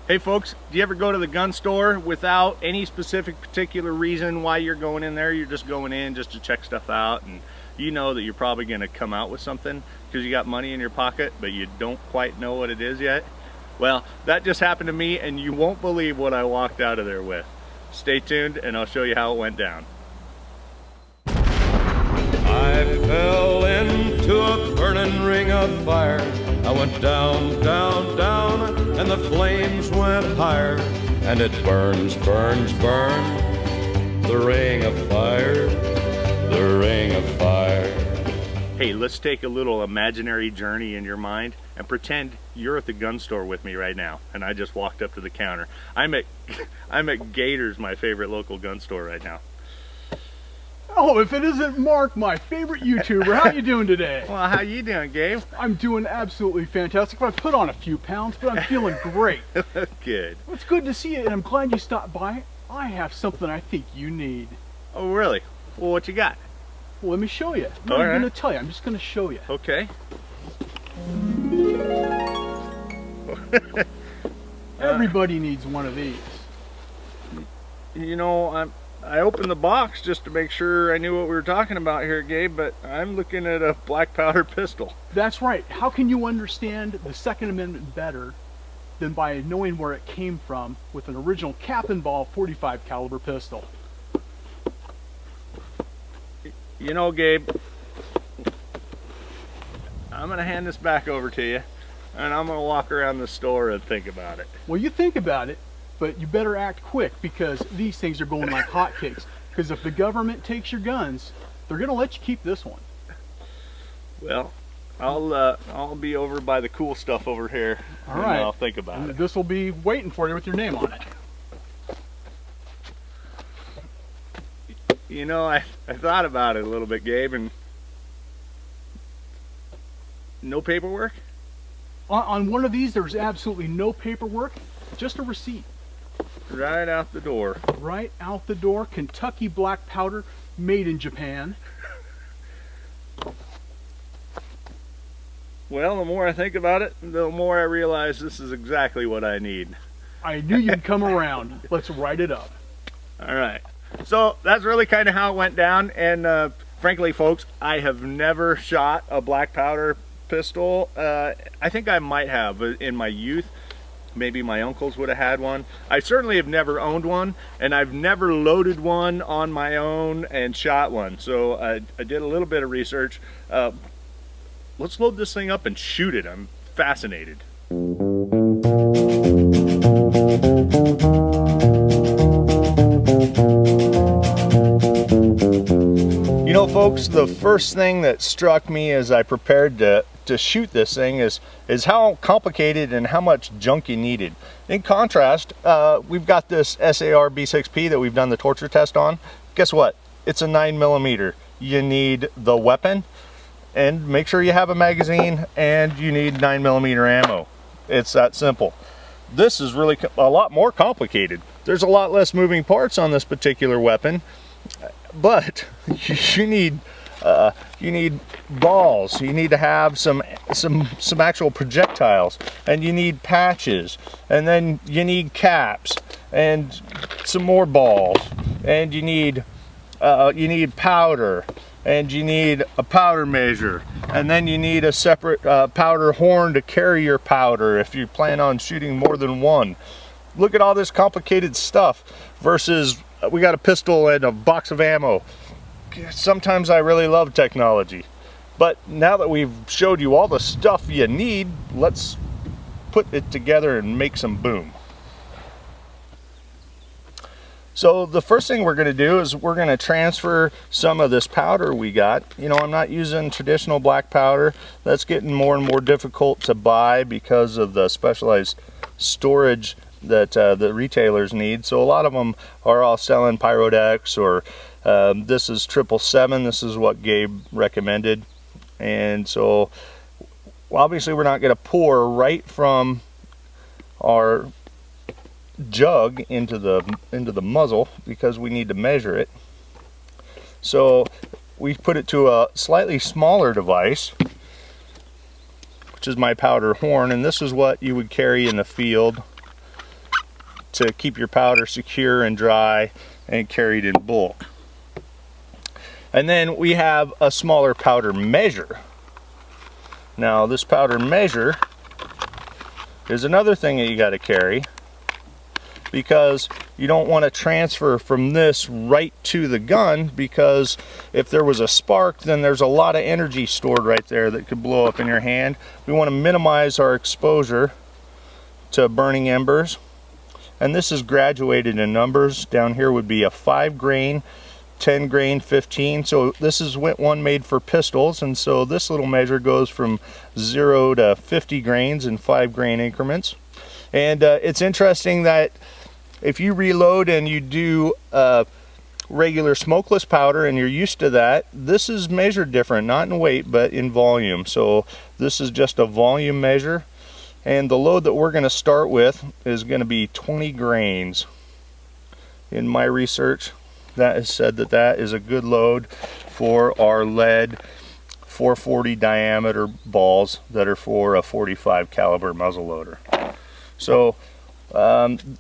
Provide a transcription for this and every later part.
Hey folks, do you ever go to the gun store without any specific particular reason why you're going in there? You're just going in just to check stuff out, and you know that you're probably going to come out with something because you got money in your pocket, but you don't quite know what it is yet? Well, that just happened to me, and you won't believe what I walked out of there with. Stay tuned and I'll show you how it went down. I fell into a burning ring of fire. I went down, down, down, and the flames went higher. And it burns, burns, burns, the ring of fire, the ring of fire. Hey, let's take a little imaginary journey in your mind and pretend you're at the gun store with me right now, and I just walked up to the counter. I'm at Gator's, my favorite local gun store right now. Oh, if it isn't Mark, my favorite YouTuber. How you doing today? Well, how you doing, Gabe? I'm doing absolutely fantastic. I put on a few pounds, but I'm feeling great. Good. Well, it's good to see you, and I'm glad you stopped by. I have something I think you need. Oh, really? Well, what you got? Well, let me show you. I'm not going to tell you. I'm just going to show you. Okay. Everybody needs one of these. You know, I opened the box just to make sure I knew what we were talking about here, Gabe, but I'm looking at a black powder pistol. That's right. How can you understand the Second Amendment better than by knowing where it came from with an original cap and ball 45 caliber pistol? You know, Gabe, I'm going to hand this back over to you, and I'm going to walk around the store and think about it. Well, you think about it, but you better act quick because these things are going like hotcakes. Because if the government takes your guns, they're going to let you keep this one. Well, I'll be over by the cool stuff over here. All right. I'll think about it. This will be waiting for you with your name on it. You know, I thought about it a little bit, Gabe, and no paperwork? On one of these, there's absolutely no paperwork, just a receipt. Right out the door. Right out the door. Kentucky black powder, made in Japan. Well, the more I think about it, the more I realize this is exactly what I need. I knew you'd come around. Let's write it up. All right. So that's really kind of how it went down. And frankly, folks, I have never shot a black powder pistol. I think I might have in my youth. Maybe my uncles would have had one. I certainly have never owned one, and I've never loaded one on my own and shot one. So I did a little bit of research. Let's load this thing up and shoot it. I'm fascinated. You know, folks, the first thing that struck me as I prepared to shoot this thing is how complicated and how much junk you needed. In contrast, we've got this SAR B6P that we've done the torture test on. Guess what? It's a 9mm. You need the weapon, and make sure you have a magazine, and you need 9mm ammo. It's that simple. This is really a lot more complicated. There's a lot less moving parts on this particular weapon, but you need balls. You need to have some actual projectiles, and you need patches, and then you need caps and some more balls, and you need powder, and you need a powder measure, and then you need a separate powder horn to carry your powder if you plan on shooting more than one. Look at all this complicated stuff versus we got a pistol and a box of ammo. Sometimes I really love technology, but now that we've showed you all the stuff you need, let's put it together and make some boom. So the first thing we're going to do is we're going to transfer some of this powder we got. You know, I'm not using traditional black powder. That's getting more and more difficult to buy because of the specialized storage that the retailers need. So a lot of them are all selling Pyrodex, or this is 777. This is what Gabe recommended. And so obviously we're not going to pour right from our jug into the muzzle because we need to measure it. So we put it to a slightly smaller device, which is my powder horn, and this is what you would carry in the field to keep your powder secure and dry and carried in bulk. And then we have a smaller powder measure. Now this powder measure is another thing that you got to carry, because you don't want to transfer from this right to the gun, because if there was a spark, then there's a lot of energy stored right there that could blow up in your hand. We want to minimize our exposure to burning embers, and this is graduated in numbers. Down here would be a 5 grain, 10 grain, 15. So this is one made for pistols, and so this little measure goes from 0 to 50 grains in 5 grain increments. And it's interesting that if you reload and you do regular smokeless powder and you're used to that, this is measured different, not in weight but in volume. So this is just a volume measure, and the load that we're going to start with is going to be 20 grains. In my research, that has said that that is a good load for our lead 440 diameter balls that are for a 45 caliber muzzle loader. So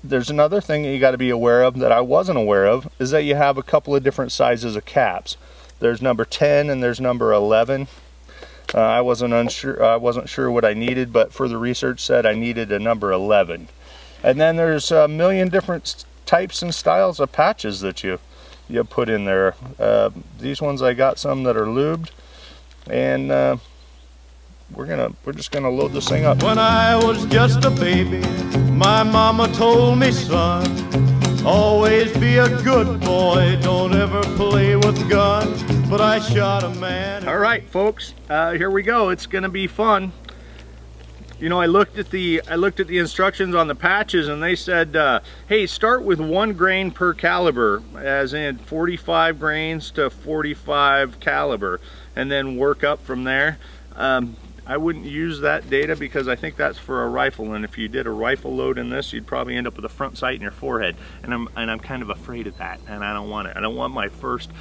there's another thing that you got to be aware of that I wasn't aware of, is that you have a couple of different sizes of caps. There's number 10 and there's number 11. I wasn't sure what I needed, but further research said I needed a number 11. And then there's a million different types and styles of patches that you put in there. These ones, I got some that are lubed, and we're just gonna load this thing up. When I was just a baby, my mama told me, son, always be a good boy, don't ever play with guns. But I shot a man. All right, folks, here we go. It's gonna be fun. You know, I looked at the instructions on the patches, and they said, hey, start with 1 grain per caliber, as in 45 grains to 45 caliber, and then work up from there. I wouldn't use that data, because I think that's for a rifle, and if you did a rifle load in this, you'd probably end up with a front sight in your forehead, and I'm kind of afraid of that, and I don't want it. I don't want my first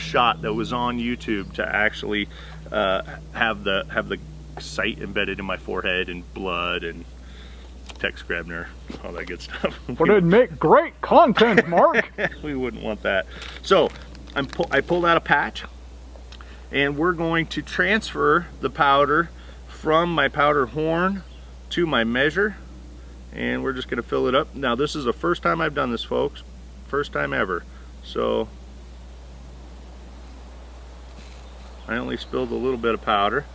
shot that was on YouTube to actually have the sight embedded in my forehead and blood and Tex Grebner, all that good stuff. But it'd make great content, Mark. We wouldn't want that. So I pulled out a patch, and we're going to transfer the powder from my powder horn to my measure, and we're just going to fill it up. Now this is the first time I've done this, folks, first time ever, so I only spilled a little bit of powder.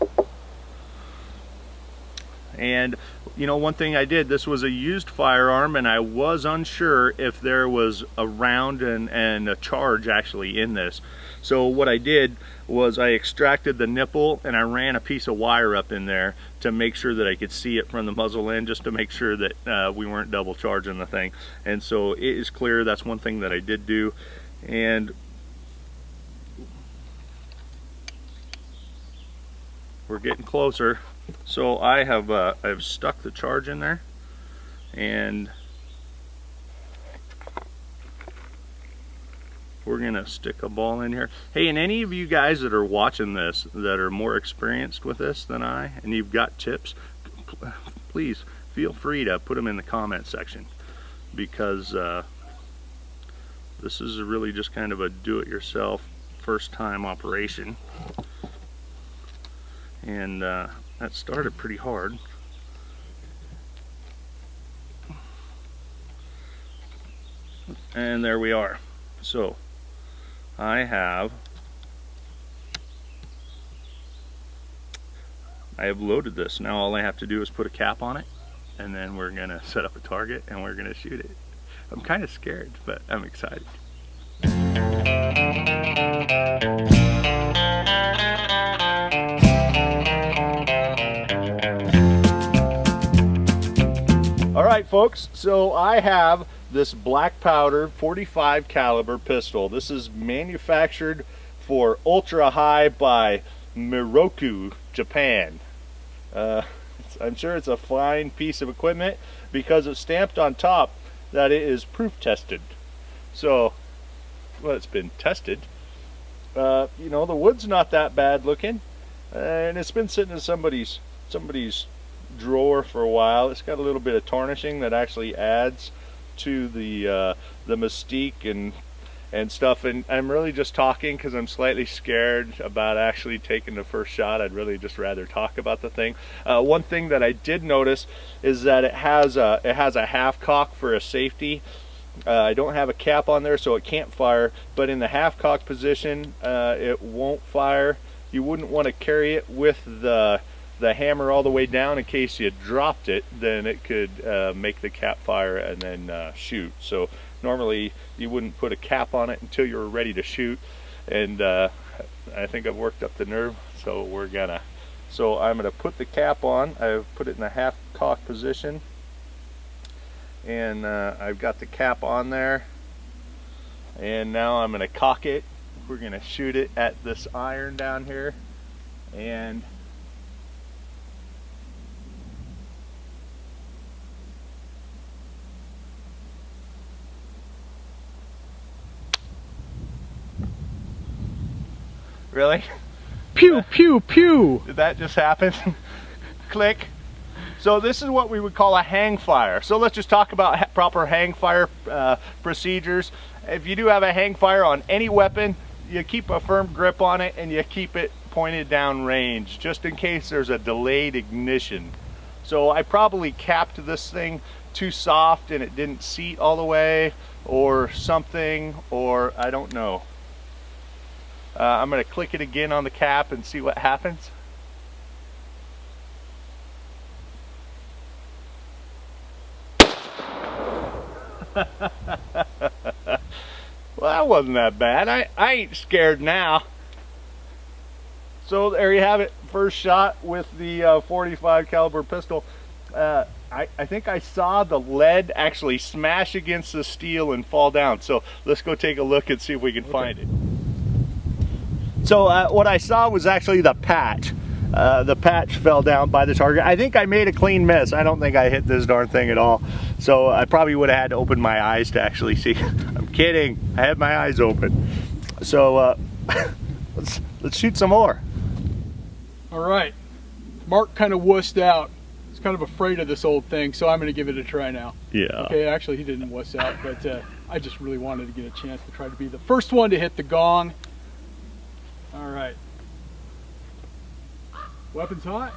And you know, one thing I did, this was a used firearm, and I was unsure if there was a round and a charge actually in this. So what I did was I extracted the nipple, and I ran a piece of wire up in there to make sure that I could see it from the muzzle end, just to make sure that we weren't double charging the thing. And so it is clear. That's one thing that I did do. And we're getting closer. So I've stuck the charge in there, and we're gonna stick a ball in here. Hey, and any of you guys that are watching this that are more experienced with this than I, and you've got tips, please feel free to put them in the comment section, because this is really just kind of a do-it-yourself first time operation. And that started pretty hard. And there we are. So I have loaded this. Now all I have to do is put a cap on it, and then we're gonna set up a target and we're gonna shoot it. I'm kind of scared, but I'm excited. Alright folks, so I have this black powder 45 caliber pistol. This is manufactured for ultra high by Miroku, Japan. I'm sure it's a fine piece of equipment, because it's stamped on top that it is proof tested. So, well, it's been tested. You know, the wood's not that bad looking, and it's been sitting in somebody's drawer for a while. It's got a little bit of tarnishing that actually adds to the mystique and stuff, and I'm really just talking because I'm slightly scared about actually taking the first shot. I'd really just rather talk about the thing. One thing that I did notice is that it has a half cock for a safety. I don't have a cap on there, so it can't fire, but in the half cock position it won't fire. You wouldn't want to carry it with the hammer all the way down in case you dropped it. Then it could make the cap fire and then shoot. So normally you wouldn't put a cap on it until you're ready to shoot, and I think I've worked up the nerve, so I'm gonna put the cap on. I've put it in a half cock position, and I've got the cap on there, and now I'm gonna cock it. We're gonna shoot it at this iron down here, and really? Pew, pew, pew. Did that just happen? Click. So this is what we would call a hang fire. So let's just talk about proper hang fire procedures. If you do have a hang fire on any weapon, you keep a firm grip on it and you keep it pointed down range, just in case there's a delayed ignition. So I probably capped this thing too soft and it didn't seat all the way or something, or I don't know. I'm going to click it again on the cap and see what happens. Well, that wasn't that bad. I ain't scared now. So there you have it. First shot with the 45 caliber pistol. I think I saw the lead actually smash against the steel and fall down. So let's go take a look and see if we can find it. So what I saw was actually the patch. The patch fell down by the target. I think I made a clean miss. I don't think I hit this darn thing at all. So I probably would have had to open my eyes to actually see. I'm kidding. I had my eyes open. So let's shoot some more. All right. Mark kind of wussed out. He's kind of afraid of this old thing, so I'm going to give it a try now. Yeah. Okay, actually he didn't wuss out, but I just really wanted to get a chance to try to be the first one to hit the gong. All right. Weapon's hot.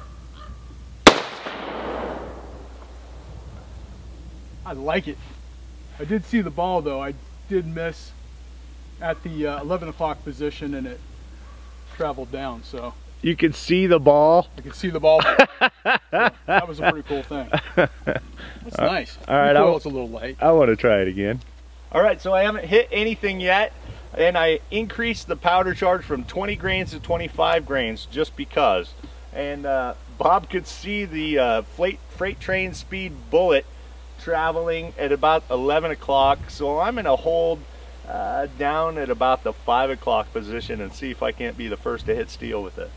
I like it. I did see the ball though. I did miss at the 11 o'clock position and it traveled down, so. You can see the ball. I could see the ball. So that was a pretty cool thing. That's nice. All right. It's a little light. I want to try it again. All right, so I haven't hit anything yet. And I increased the powder charge from 20 grains to 25 grains just because. And Bob could see the freight train speed bullet traveling at about 11 o'clock. So I'm going to hold down at about the 5 o'clock position and see if I can't be the first to hit steel with it.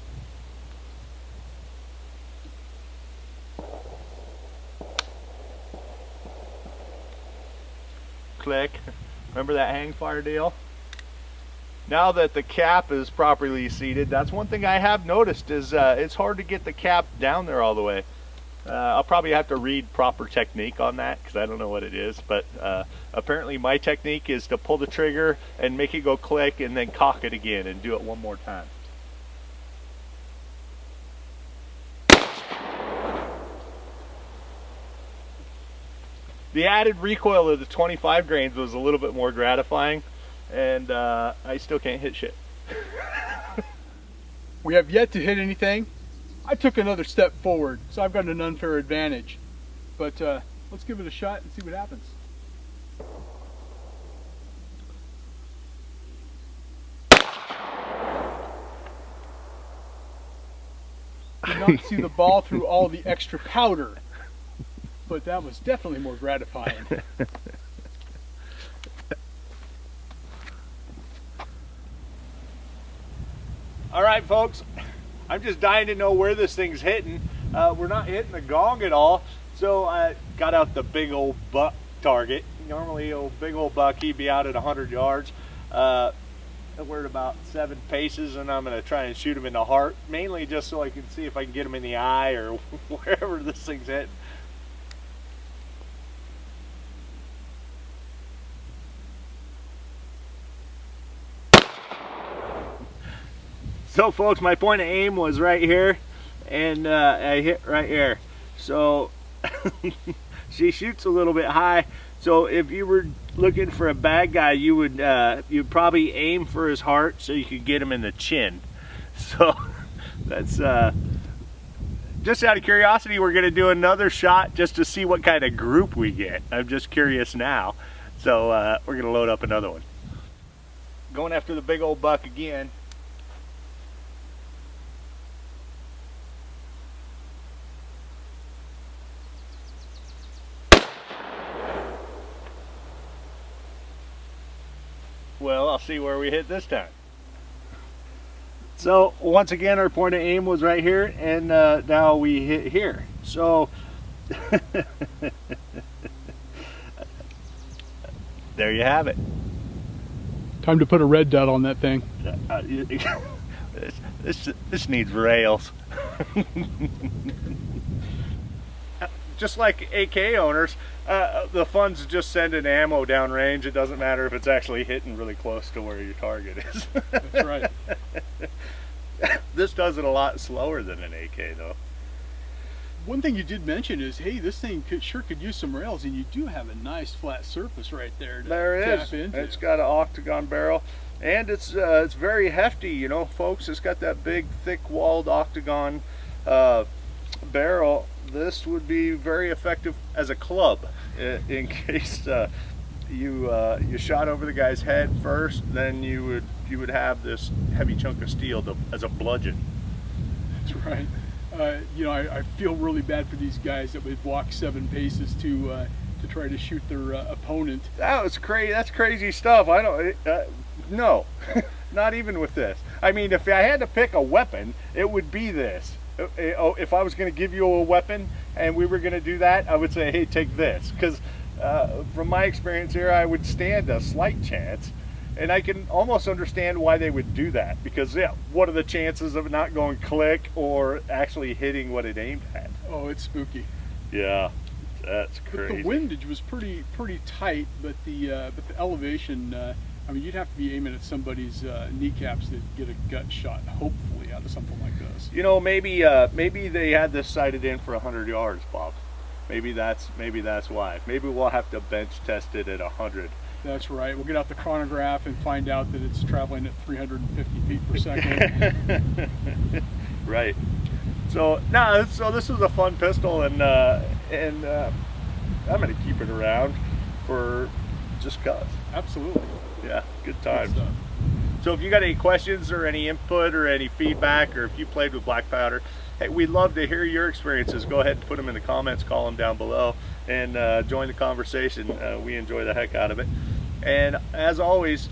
Click. Remember that hang fire deal? Now that the cap is properly seated, that's one thing I have noticed is it's hard to get the cap down there all the way. I'll probably have to read proper technique on that because I don't know what it is, but apparently my technique is to pull the trigger and make it go click and then cock it again and do it one more time. The added recoil of the 25 grains was a little bit more gratifying, and I still can't hit shit. We have yet to hit anything. I took another step forward, so I've got an unfair advantage. But let's give it a shot and see what happens. Did not see the ball through all the extra powder, but that was definitely more gratifying. All right, folks, I'm just dying to know where this thing's hitting. We're not hitting the gong at all, so I got out the big old buck target. Normally, a big old buck, he'd be out at 100 yards. We're at about 7 paces, and I'm going to try and shoot him in the heart, mainly just so I can see if I can get him in the eye or wherever this thing's hitting. So folks, my point of aim was right here, and I hit right here. So she shoots a little bit high. So if you were looking for a bad guy, you would you'd probably aim for his heart so you could get him in the chin. So that's just out of curiosity, we're gonna do another shot just to see what kind of group we get. I'm just curious now. So we're gonna load up another one. Going after the big old buck again. Well, I'll see where we hit this time. So once again, our point of aim was right here, and now we hit here. So there you have it. Time to put a red dot on that thing. This needs rails. Just like AK owners, the fun's just sending ammo downrange. It doesn't matter if it's actually hitting really close to where your target is. That's right. This does it a lot slower than an AK though. One thing you did mention is, hey, this thing sure could use some rails, and you do have a nice flat surface right there to tap into. It's got an octagon barrel, and it's very hefty, you know, folks. It's got that big, thick-walled octagon barrel. This would be very effective as a club in case you shot over the guy's head first. Then you would have this heavy chunk of steel as a bludgeon. That's right. You know, I feel really bad for these guys that would walk 7 paces to try to shoot their opponent. That was crazy. That's crazy stuff. I don't. No, not even with this. I mean, if I had to pick a weapon, it would be this. If I was going to give you a weapon and we were going to do that, I would say, hey, take this. Because from my experience here, I would stand a slight chance. And I can almost understand why they would do that, because yeah, what are the chances of it not going click or actually hitting what it aimed at? Oh, it's spooky. Yeah, that's crazy. But the windage was pretty tight, but the elevation, I mean, you'd have to be aiming at somebody's kneecaps to get a gut shot, hopefully, out of something like this. You know, maybe they had this sighted in for 100 yards, Bob. Maybe that's why. Maybe we'll have to bench test it at 100. That's right. We'll get out the chronograph and find out that it's traveling at 350 feet per second. Right. So this is a fun pistol, and I'm going to keep it around for just cause. Absolutely. Yeah, good times. So if you got any questions or any input or any feedback, or if you played with black powder, hey, we'd love to hear your experiences. Go ahead and put them in the comments, call them down below, and join the conversation. We enjoy the heck out of it. And as always,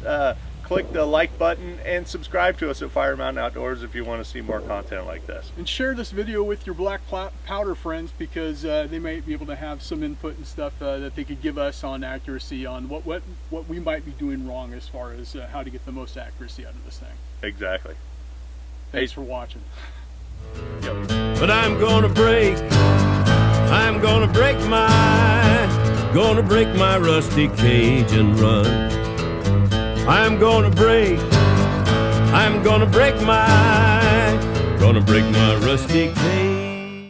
click the like button and subscribe to us at Fire Mountain Outdoors if you want to see more content like this. And share this video with your black powder friends, because they might be able to have some input and stuff that they could give us on accuracy, on what we might be doing wrong as far as how to get the most accuracy out of this thing. Exactly. Thanks for watching. Yep. But I'm gonna break my rusty cage and run. I'm gonna break my rusty cage.